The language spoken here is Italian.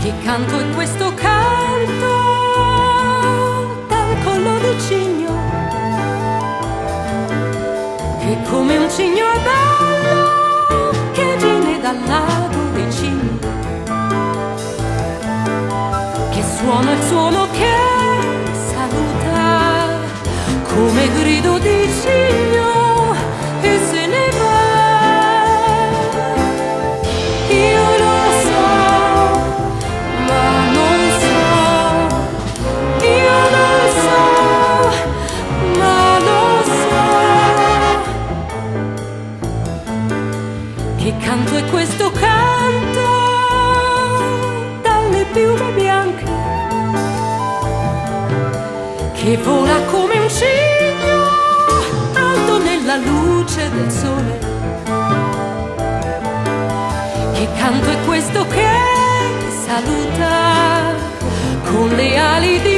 Che canto è questo canto dal collo di cigno, che come un cigno è bello, che viene dal lago vicino, che suona il suono che saluta come grido di cigno e se ne va. Io lo so, ma non so, io lo so, ma lo so. Che canto è questo canto dalle piume bianche, che vola come un cigno alto nella luce del sole. Che canto è questo che saluta con le ali di